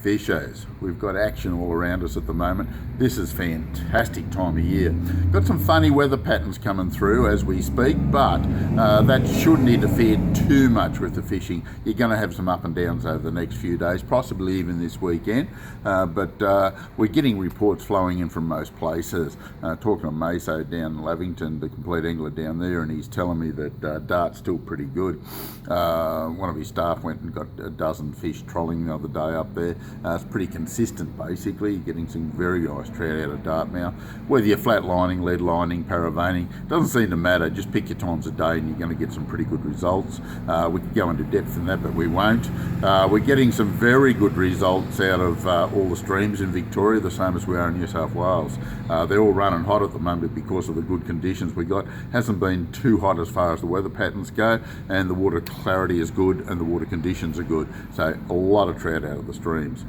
Fishers, we've got action all around us at the moment. This is fantastic time of year. Got some funny weather patterns coming through as we speak, but that shouldn't interfere too much with the fishing. You're going to have some up and downs over the next few days, possibly even this weekend, but we're getting reports flowing in from most places. Talking to Meso down in Lavington, the Compleat angler down there, and he's telling me that Dart's still pretty good. One of his staff went and got a dozen fish trolling the other day up there. It's pretty consistent basically, getting some very nice trout out of Dart now. Whether you're flat lining, lead lining, paraveining, doesn't seem to matter. Just pick your times a day and you're going to get some pretty good results. We could go into depth in that, but we won't. We're getting some very good results out of all the streams in Victoria, the same as we are in New South Wales. They're all running hot at the moment because of the good conditions we got. Hasn't been too hot as far as the weather patterns go, and the water clarity is good and the water conditions are good. So a lot of trout out of the streams.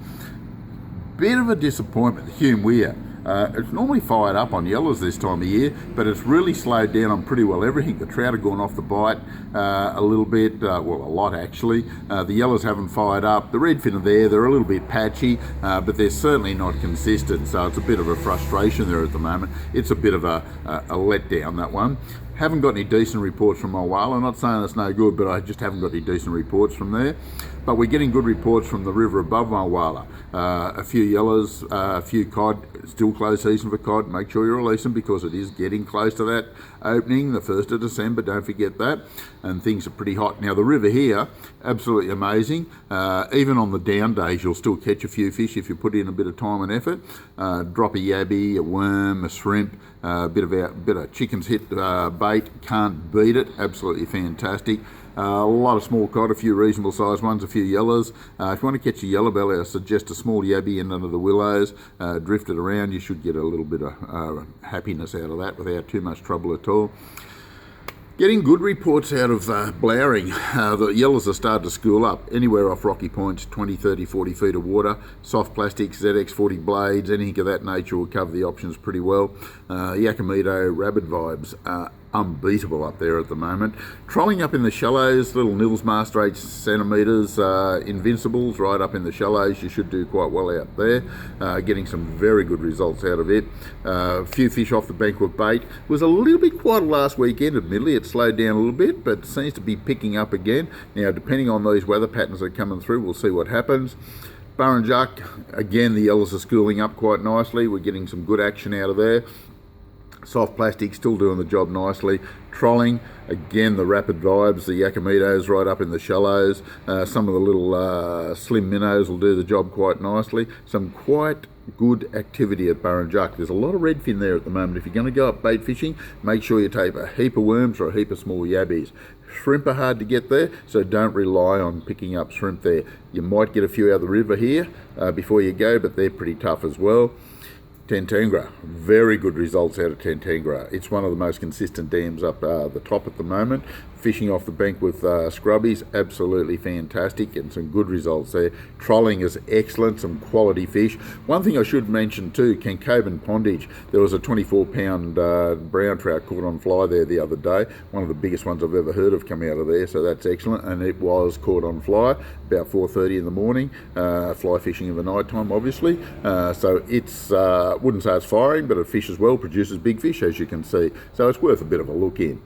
Bit of a disappointment, the hume weir. It's normally fired up on yellows this time of year, but it's really slowed down on pretty well everything. The trout have gone off the bite a little bit, well, a lot actually. The yellows haven't fired up. The redfin are there, they're a little bit patchy, but they're certainly not consistent, so it's a bit of a frustration there at the moment. It's a bit of a letdown, that one. Haven't got any decent reports from Wagga. I'm not saying it's no good, but I just haven't got any decent reports from there. But we're getting good reports from the river above Wagga. A few yellows, a few cod, still close season for cod. Make sure you release them because it is getting close to that opening, the 1st of December, don't forget that. And things are pretty hot. Now the river here, absolutely amazing. Even on the down days, you'll still catch a few fish if you put in a bit of time and effort. Drop a yabby, a worm, a shrimp, a bit of chicken's hit bait, can't beat it, absolutely fantastic. A lot of small cod, a few reasonable sized ones, a few yellows. If you want to catch a yellow belly, I suggest a small yabby in under the willows, drift it around. You should get a little bit of happiness out of that without too much trouble at all. Getting good reports out of blowering. The yellows are starting to school up anywhere off rocky points, 20, 30, 40 feet of water. Soft plastics, ZX40 blades, anything of that nature will cover the options pretty well. Eucumbene rabbit vibes are unbeatable up there at the moment. Trolling up in the shallows, little nils master 8 centimetres, invincibles right up in the shallows. You should do quite well out there. Getting some very good results out of it. A few fish off the bank with bait. It was a little bit quiet last weekend, admittedly. It slowed down a little bit, but seems to be picking up again. Now, depending on these weather patterns that are coming through, we'll see what happens. Burrinjuck, again, the yellows are schooling up quite nicely. We're getting some good action out of there. Soft plastic still doing the job nicely. Trolling, again, the rapid vibes, the Eucumbenes right up in the shallows. Some of the little slim minnows will do the job quite nicely. Some quite good activity at Burrinjuck. There's a lot of redfin there at the moment. If you're going to go up bait fishing, make sure you take a heap of worms or a heap of small yabbies. Shrimp are hard to get there, so don't rely on picking up shrimp there. You might get a few out of the river here before you go, but they're pretty tough as well. Tentengra, very good results out of Tentengra. It's one of the most consistent dams up the top at the moment. Fishing off the bank with scrubbies, absolutely fantastic, and some good results there. Trolling is excellent, some quality fish. One thing I should mention too, Cancobin Pondage. There was a 24-pound brown trout caught on fly there the other day. One of the biggest ones I've ever heard of come out of there, so that's excellent. And it was caught on fly about 4:30 in the morning. Fly fishing in the night time, obviously. So it's wouldn't say it's firing, but it fishes well, produces big fish, as you can see. So it's worth a bit of a look in.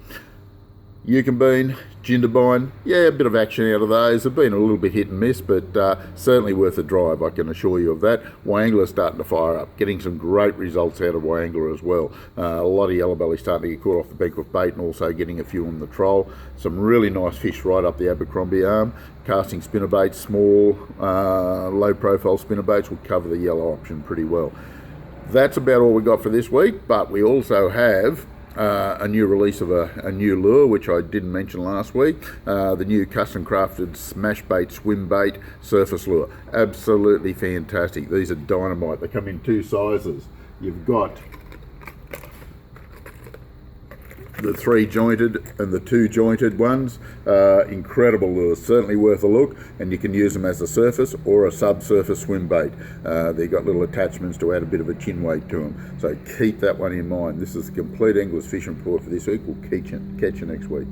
Eucumbene, Jindabyne, yeah, a bit of action out of those. They've been a little bit hit and miss, but certainly worth a drive, I can assure you of that. Wangler's starting to fire up, getting some great results out of Wangler as well. A lot of yellow belly starting to get caught off the bank with bait and also getting a few on the troll. Some really nice fish right up the Abercrombie arm. Casting spinnerbaits, small, low profile spinnerbaits will cover the yellow option pretty well. That's about all we got for this week, but we also have a new release of a new lure, which I didn't mention last week. The new custom crafted smash bait, swim bait, surface lure. Absolutely fantastic. These are dynamite. They come in two sizes. You've got the 3-jointed and the 2-jointed ones. Incredible lures, certainly worth a look, and you can use them as a surface or a subsurface swim bait. They've got little attachments to add a bit of a chin weight to them, so keep that one in mind. This is the Compleat Angler's Fishing Report for this week. We'll catch you next week.